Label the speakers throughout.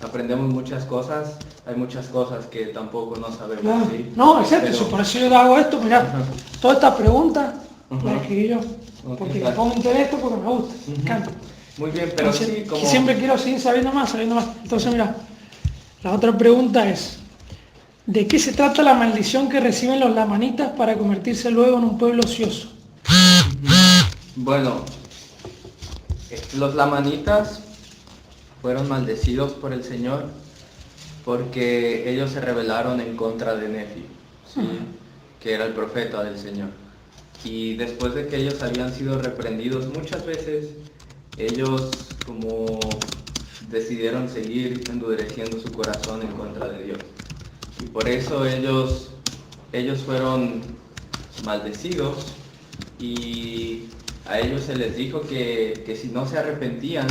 Speaker 1: aprendemos muchas cosas, hay muchas cosas que tampoco no sabemos.
Speaker 2: Claro.
Speaker 1: ¿Sí?
Speaker 2: No, exacto,
Speaker 1: Pero,
Speaker 2: por eso yo hago esto, mirá,
Speaker 1: ajá,
Speaker 2: todas estas preguntas
Speaker 1: ajá,
Speaker 2: las escribí yo,
Speaker 1: ok,
Speaker 2: porque le
Speaker 1: claro.
Speaker 2: pongo interés esto porque me gusta, me
Speaker 1: Ujú.
Speaker 2: encanta.
Speaker 1: Muy bien, pero
Speaker 2: Entonces,
Speaker 1: sí,
Speaker 2: que
Speaker 1: como...
Speaker 2: siempre quiero seguir sabiendo más, sabiendo más. Entonces, mira, la otra pregunta es, ¿de qué se trata la maldición que reciben los lamanitas para convertirse luego en un pueblo ocioso?
Speaker 1: Bueno, los lamanitas fueron maldecidos por el Señor porque ellos se rebelaron en contra de Nefi, ¿sí? Que era el profeta del Señor. Y después de que ellos habían sido reprendidos muchas veces, ellos como decidieron seguir endureciendo su corazón en contra de Dios. Y por eso ellos fueron maldecidos y a ellos se les dijo que si no se arrepentían,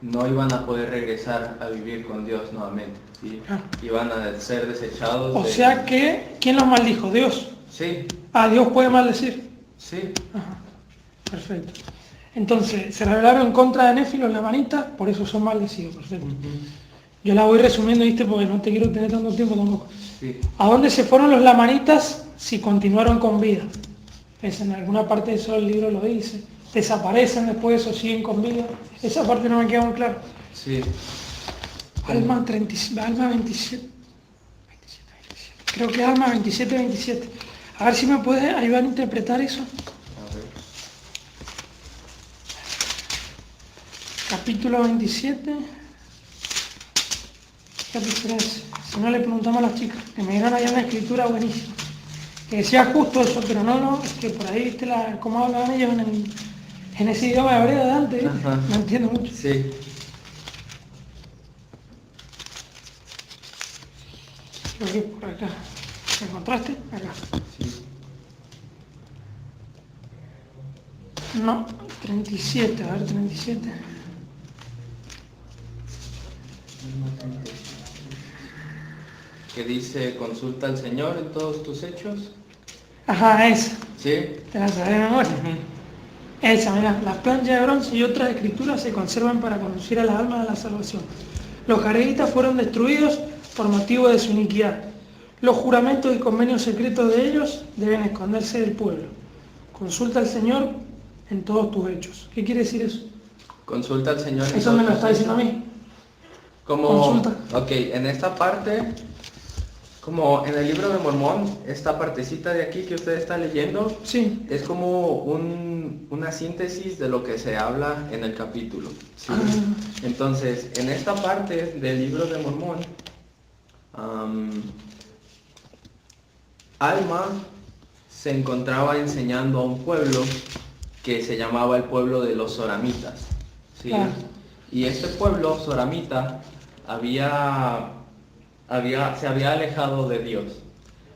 Speaker 1: no iban a poder regresar a vivir con Dios nuevamente, ¿sí?
Speaker 2: Ah.
Speaker 1: Iban a ser desechados
Speaker 2: O sea que, ¿quién los maldijo? Dios.
Speaker 1: Sí,
Speaker 2: Ah, Dios puede maldecir.
Speaker 1: sí.
Speaker 2: Ajá, perfecto. Entonces, se rebelaron en contra de Nefi los lamanitas, por eso son maldecidos, perfecto. Yo la voy resumiendo, ¿viste? Porque no te quiero tener tanto tiempo tampoco.
Speaker 1: Sí.
Speaker 2: ¿A dónde se fueron los lamanitas si continuaron con vida? Pues en alguna parte de eso el libro lo dice. Desaparecen después o siguen con vida. Esa parte no me queda muy clara.
Speaker 1: Sí.
Speaker 2: Alma 27, Alma 27. Creo que Alma 27, 27. A ver si me puedes ayudar a interpretar eso.
Speaker 1: A ver.
Speaker 2: Capítulo 27. Capítulo 13. Si no le preguntamos a las chicas, que me dieron allá una escritura buenísima. Que decía justo eso, pero no, es que por ahí, viste, cómo hablaban ellos en ese idioma hebreo de antes, ¿viste?
Speaker 1: Ajá.
Speaker 2: No entiendo mucho.
Speaker 1: Sí.
Speaker 2: Creo que por acá. ¿Me encontraste? Acá.
Speaker 1: Sí.
Speaker 2: No, 37, a ver, 37.
Speaker 1: Que dice, consulta al Señor en todos tus hechos.
Speaker 2: Ajá, esa.
Speaker 1: Sí.
Speaker 2: Te la sabes de memoria. Esa, mira, las planchas de bronce y otras escrituras se conservan para conducir a las almas a la salvación. Los jareítas fueron destruidos por motivo de su iniquidad. Los juramentos y convenios secretos de ellos deben esconderse del pueblo. Consulta al Señor en todos tus hechos. ¿Qué quiere decir eso?
Speaker 1: Consulta al Señor en
Speaker 2: Eso
Speaker 1: todos
Speaker 2: me lo
Speaker 1: tus
Speaker 2: está diciendo a
Speaker 1: hechos.
Speaker 2: mí.
Speaker 1: Como,
Speaker 2: Consulta.
Speaker 1: ok, en esta parte, como en el libro de Mormón, esta partecita de aquí que usted está leyendo,
Speaker 2: Sí.
Speaker 1: es como una síntesis de lo que se habla en el capítulo, ¿sí? Entonces, en esta parte del libro de Mormón, Alma se encontraba enseñando a un pueblo que se llamaba el pueblo de los Soramitas, ¿sí?
Speaker 2: Claro.
Speaker 1: Y este pueblo soramita se había alejado de Dios.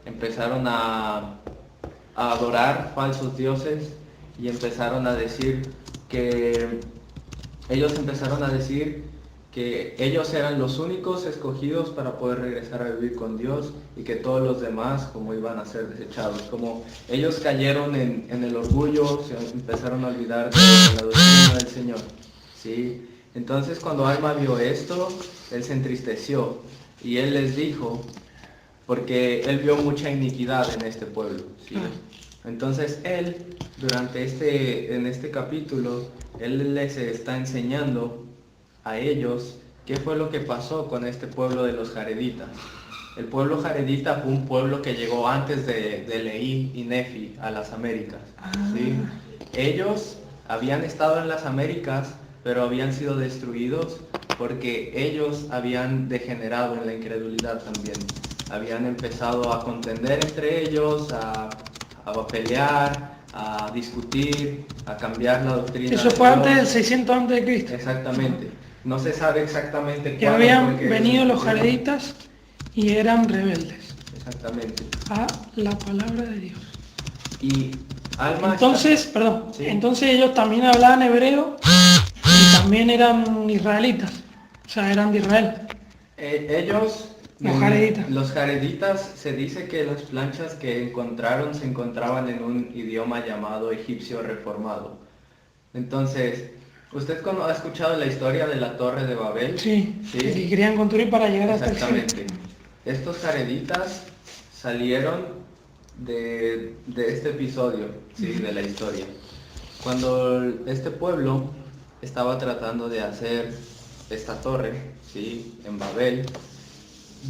Speaker 1: Empezaron a adorar falsos dioses y empezaron a decir que ellos empezaron a decir que ellos eran los únicos escogidos para poder regresar a vivir con Dios y que todos los demás como iban a ser desechados. Como ellos cayeron en el orgullo, se empezaron a olvidar de la doctrina del Señor, ¿sí? Entonces cuando Alma vio esto, él se entristeció y él les dijo, porque él vio mucha iniquidad en este pueblo, ¿sí? Entonces él, en este capítulo, él les está enseñando a ellos qué fue lo que pasó con este pueblo de los jareditas. El pueblo jaredita fue un pueblo que llegó antes de Lehi y Nefi a las Américas, ¿sí? Ellos habían estado en las Américas, pero habían sido destruidos porque ellos habían degenerado en la incredulidad también. Habían empezado a contender entre ellos, a pelear, a discutir, a cambiar la doctrina.
Speaker 2: Eso
Speaker 1: de
Speaker 2: fue
Speaker 1: Dios.
Speaker 2: antes del 600 antes de Cristo.
Speaker 1: Exactamente. No se sabe exactamente
Speaker 2: Que
Speaker 1: cuándo
Speaker 2: habían
Speaker 1: fue que
Speaker 2: venido
Speaker 1: ellos
Speaker 2: los
Speaker 1: hicieron.
Speaker 2: jareditas y eran rebeldes
Speaker 1: Exactamente.
Speaker 2: a la palabra de Dios.
Speaker 1: Y Alma
Speaker 2: Entonces, perdón,
Speaker 1: Sí.
Speaker 2: entonces ellos también hablaban hebreo y también eran israelitas, o sea, eran de Israel.
Speaker 1: Ellos,
Speaker 2: Los jareditas.
Speaker 1: los jareditas, se dice que las planchas que encontraron se encontraban en un idioma llamado egipcio reformado. Entonces, ¿Usted ha escuchado la historia de la Torre de Babel?
Speaker 2: Sí,
Speaker 1: Sí.
Speaker 2: que querían construir para llegar hasta el cielo.
Speaker 1: Exactamente. Estos jareditas salieron de este episodio, ¿sí? De la historia. Cuando este pueblo estaba tratando de hacer esta torre, ¿sí? En Babel,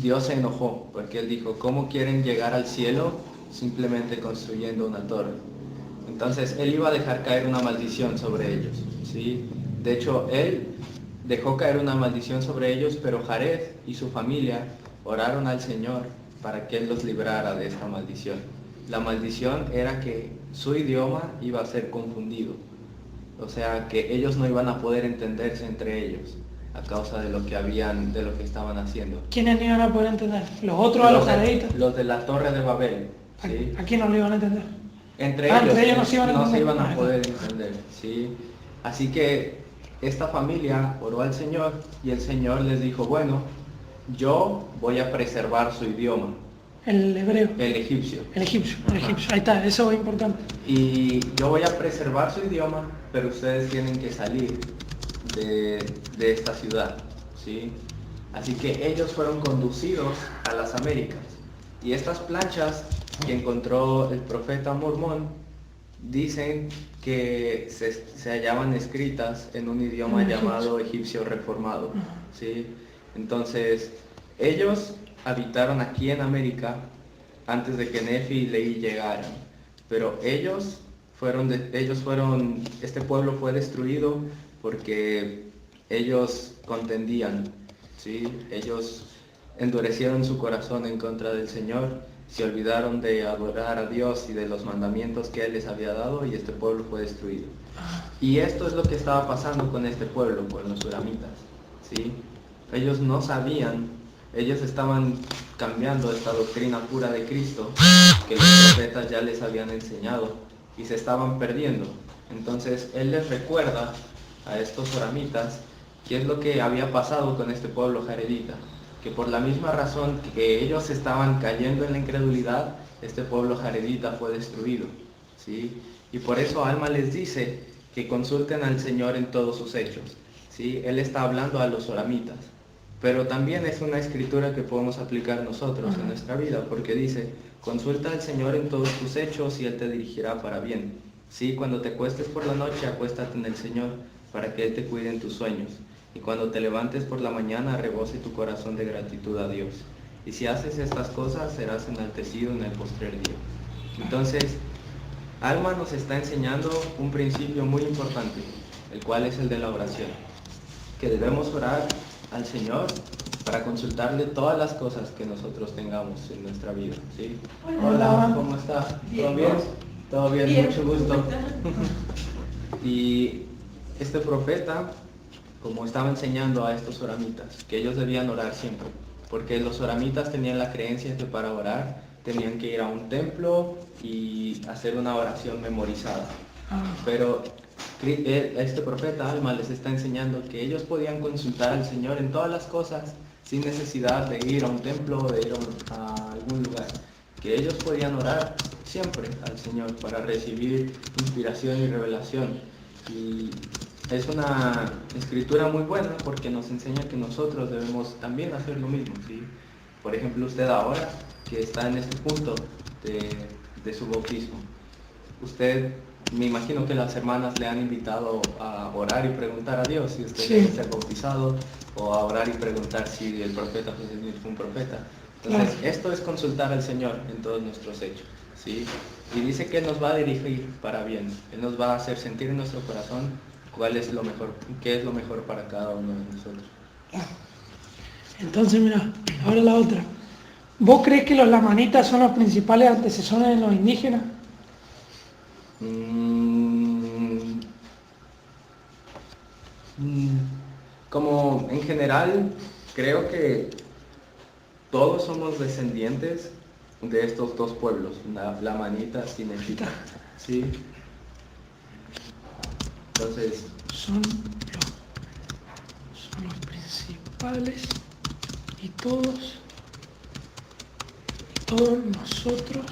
Speaker 1: Dios se enojó porque él dijo, ¿cómo quieren llegar al cielo simplemente construyendo una torre? Entonces él iba a dejar caer una maldición sobre ellos, ¿sí? De hecho, él dejó caer una maldición sobre ellos, pero Jared y su familia oraron al Señor para que él los librara de esta maldición. La maldición era que su idioma iba a ser confundido, o sea, que ellos no iban a poder entenderse entre ellos a causa de lo que estaban haciendo.
Speaker 2: ¿Quiénes no iban a poder entender? ¿Los otros a los jareditas?
Speaker 1: Los de la Torre de Babel, ¿sí?
Speaker 2: ¿A quién no lo iban a entender?
Speaker 1: Entre ellos
Speaker 2: no se iban a
Speaker 1: no se
Speaker 2: entender.
Speaker 1: iban a poder entender, ¿sí? Así que esta familia oró al Señor y el Señor les dijo, bueno, yo voy a preservar su idioma,
Speaker 2: El hebreo.
Speaker 1: el egipcio.
Speaker 2: El egipcio. Ahí está, eso es importante.
Speaker 1: Y yo voy a preservar su idioma, pero ustedes tienen que salir de esta ciudad, ¿sí? Así que ellos fueron conducidos a las Américas. Y estas planchas que encontró el profeta Mormón dicen que se hallaban escritas en un idioma llamado egipcio reformado, ¿sí? Entonces, ellos habitaron aquí en América antes de que Nefi y Lehi llegaran, pero este pueblo fue destruido porque ellos contendían, ¿sí? Ellos endurecieron su corazón en contra del Señor, se olvidaron de adorar a Dios y de los mandamientos que Él les había dado y este pueblo fue destruido. Y esto es lo que estaba pasando con este pueblo, con los suramitas, ¿sí? Ellos no sabían, ellos estaban cambiando esta doctrina pura de Cristo que los profetas ya les habían enseñado y se estaban perdiendo. Entonces Él les recuerda a estos suramitas qué es lo que había pasado con este pueblo jaredita, que por la misma razón que ellos estaban cayendo en la incredulidad, este pueblo jaredita fue destruido, ¿sí? Y por eso Alma les dice que consulten al Señor en todos sus hechos, ¿sí? Él está hablando a los soramitas, pero también es una escritura que podemos aplicar nosotros en nuestra vida, porque dice, consulta al Señor en todos tus hechos y Él te dirigirá para bien, ¿sí? Cuando te acuestes por la noche, acuéstate en el Señor para que Él te cuide en tus sueños. Y cuando te levantes por la mañana, rebose tu corazón de gratitud a Dios. Y si haces estas cosas, serás enaltecido en el postrer día. Entonces, Alma nos está enseñando un principio muy importante, el cual es el de la oración. Que debemos orar al Señor para consultarle todas las cosas que nosotros tengamos en nuestra vida, ¿sí? Hola, ¿cómo está? ¿Todo bien? Todo bien, mucho gusto. Y este profeta, como estaba enseñando a estos oramitas, que ellos debían orar siempre, porque los oramitas tenían la creencia que para orar tenían que ir a un templo y hacer una oración memorizada. Pero este profeta Alma les está enseñando que ellos podían consultar al Señor en todas las cosas sin necesidad de ir a un templo o de ir a algún lugar, que ellos podían orar siempre al Señor para recibir inspiración y revelación. Y es una escritura muy buena porque nos enseña que nosotros debemos también hacer lo mismo, ¿sí? Por ejemplo, usted ahora que está en este punto de su bautismo, usted, me imagino que las hermanas le han invitado a orar y preguntar a Dios si usted debe ser bautizado, o a orar y preguntar si el profeta José Smith fue un profeta. Entonces, esto es consultar al Señor en todos nuestros hechos, ¿sí? Y dice que Él nos va a dirigir para bien, Él nos va a hacer sentir en nuestro corazón cuál es lo mejor, qué es lo mejor para cada uno de nosotros.
Speaker 2: Entonces, mira, ahora la otra. ¿Vos crees que los lamanitas son los principales antecesores de los indígenas?
Speaker 1: Como en general, creo que todos somos descendientes de estos dos pueblos, lamanitas y nefitas, ¿sí? Entonces,
Speaker 2: son los principales y todos nosotros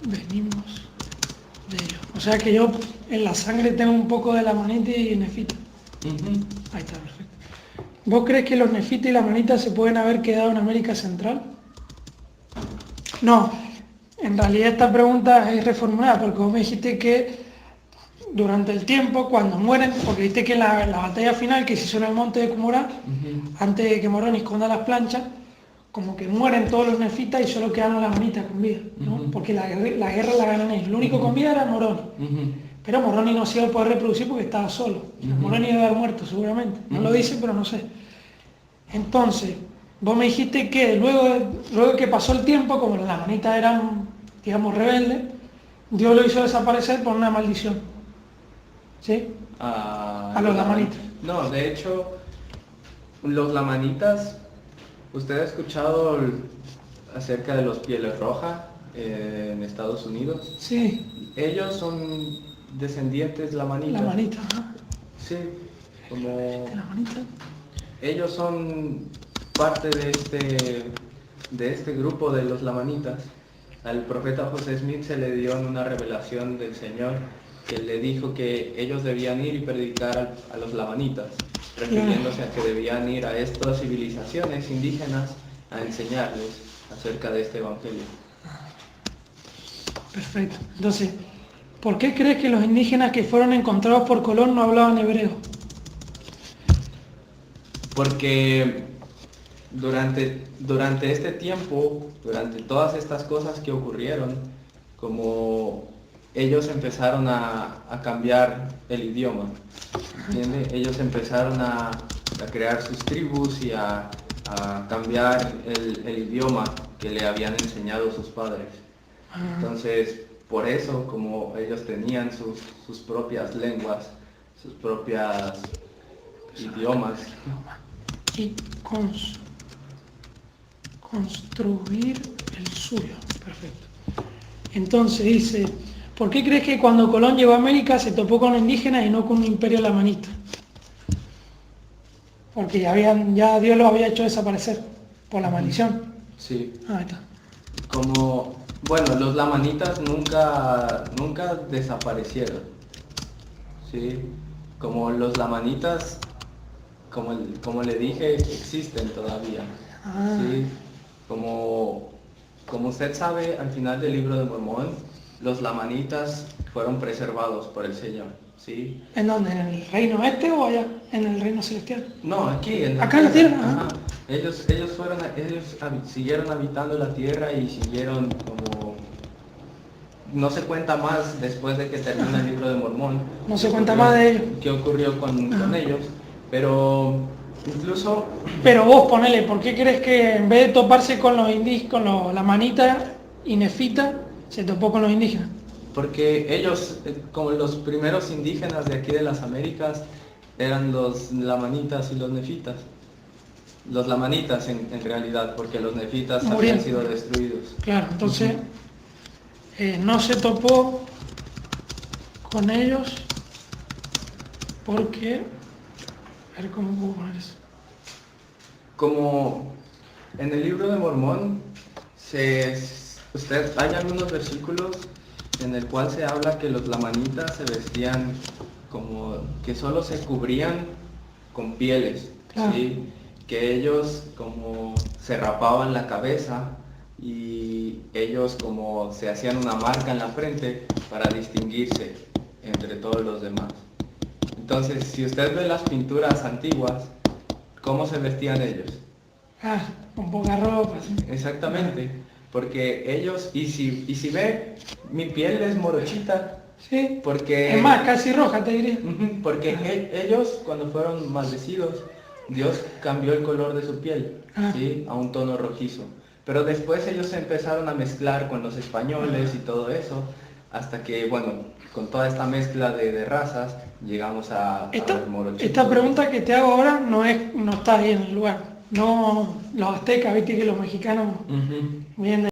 Speaker 2: venimos de ellos. O sea que yo en la sangre tengo un poco de la manita y nefita.
Speaker 1: Ujú.
Speaker 2: Ahí está, perfecto. ¿Vos crees que los nefitas y la manita se pueden haber quedado en América Central? No, en realidad esta pregunta es reformulada porque vos me dijiste que durante el tiempo, cuando mueren, porque viste que la batalla final que se hizo en el monte de Cumorá,
Speaker 1: Ujú.
Speaker 2: antes de que Morón esconda las planchas, como que mueren todos los nefitas y solo quedan las manitas con vida, ¿no?
Speaker 1: Ujú.
Speaker 2: Porque la guerra la ganan ellos. Lo único con vida era Morón.
Speaker 1: Ujú.
Speaker 2: Pero Moroni no se iba a poder reproducir porque estaba solo.
Speaker 1: Ujú.
Speaker 2: Moroni iba a haber muerto seguramente. No lo dice, pero no sé. Entonces, vos me dijiste que luego que pasó el tiempo, como las manitas eran, digamos, rebeldes, Dios lo hizo desaparecer por una maldición. ¿Sí? A los lamanitas.
Speaker 1: No, de hecho, los lamanitas, ¿usted ha escuchado acerca de los pieles rojas en Estados Unidos?
Speaker 2: Sí,
Speaker 1: Ellos son descendientes lamanitas.
Speaker 2: la manita, ajá.
Speaker 1: Sí, como
Speaker 2: La manita.
Speaker 1: ellos son parte de este grupo de los lamanitas. Al profeta José Smith se le dio en una revelación del Señor que le dijo que ellos debían ir y predicar a los lamanitas, refiriéndose a que debían ir a estas civilizaciones indígenas a enseñarles acerca de este evangelio.
Speaker 2: Perfecto. Entonces, ¿por qué crees que los indígenas que fueron encontrados por Colón no hablaban hebreo?
Speaker 1: Porque durante este tiempo, durante todas estas cosas que ocurrieron, como ellos empezaron a cambiar el idioma, ¿entiende? Ellos empezaron a crear sus tribus y a cambiar el idioma que le habían enseñado sus padres. Entonces, por eso, como ellos tenían sus propias lenguas, sus propias idiomas,
Speaker 2: Y construir el suyo. Perfecto. Entonces dice, ¿por qué crees que cuando Colón llegó a América se topó con los indígenas y no con un imperio lamanita? Porque ya Dios los había hecho desaparecer por la maldición.
Speaker 1: sí,
Speaker 2: Ahí está.
Speaker 1: como, bueno, los lamanitas nunca desaparecieron, ¿sí? Como los lamanitas, como le dije, existen todavía, ¿sí? Como usted sabe, al final del libro de Mormón, los lamanitas fueron preservados por el Señor, ¿sí?
Speaker 2: ¿En dónde? ¿En el reino este o allá? ¿En el reino celestial?
Speaker 1: No, aquí,
Speaker 2: Acá en la tierra,
Speaker 1: Ajá. Ellos siguieron habitando la tierra y siguieron como... No se cuenta más después de que termina el libro de Mormón.
Speaker 2: No se cuenta más de ellos.
Speaker 1: ¿Qué ocurrió con ellos? Pero incluso...
Speaker 2: Pero vos ponele, ¿por qué crees que en vez de toparse con los indígenas, la manita y nefita, se topó con los indígenas?
Speaker 1: Porque ellos, como los primeros indígenas de aquí de las Américas, eran los lamanitas y los nefitas. Los lamanitas en realidad, porque los nefitas habían
Speaker 2: Murieron.
Speaker 1: sido destruidos.
Speaker 2: Claro, entonces no se topó con ellos porque... A ver cómo puedo poner eso.
Speaker 1: Como en el libro de Mormón, hay algunos versículos en el cual se habla que los lamanitas se vestían como que solo se cubrían con pieles,
Speaker 2: Claro.
Speaker 1: ¿sí? Que ellos como se rapaban la cabeza y ellos como se hacían una marca en la frente para distinguirse entre todos los demás. Entonces, si usted ve las pinturas antiguas, ¿cómo se vestían ellos?
Speaker 2: Con poca ropa. ¿Sí?
Speaker 1: Exactamente, porque ellos, y si ve, mi piel es morochita,
Speaker 2: Sí.
Speaker 1: porque...
Speaker 2: Es más, casi roja te diría.
Speaker 1: Ujú, porque ellos, cuando fueron maldecidos, Dios cambió el color de su piel, ¿sí? A un tono rojizo. Pero después ellos se empezaron a mezclar con los españoles y todo eso, hasta que, bueno, con toda esta mezcla de razas, llegamos a ver morochitos.
Speaker 2: Esta pregunta que te hago ahora no está ahí en el lugar. No, los aztecas, viste que los mexicanos
Speaker 1: Ujú.
Speaker 2: vienen de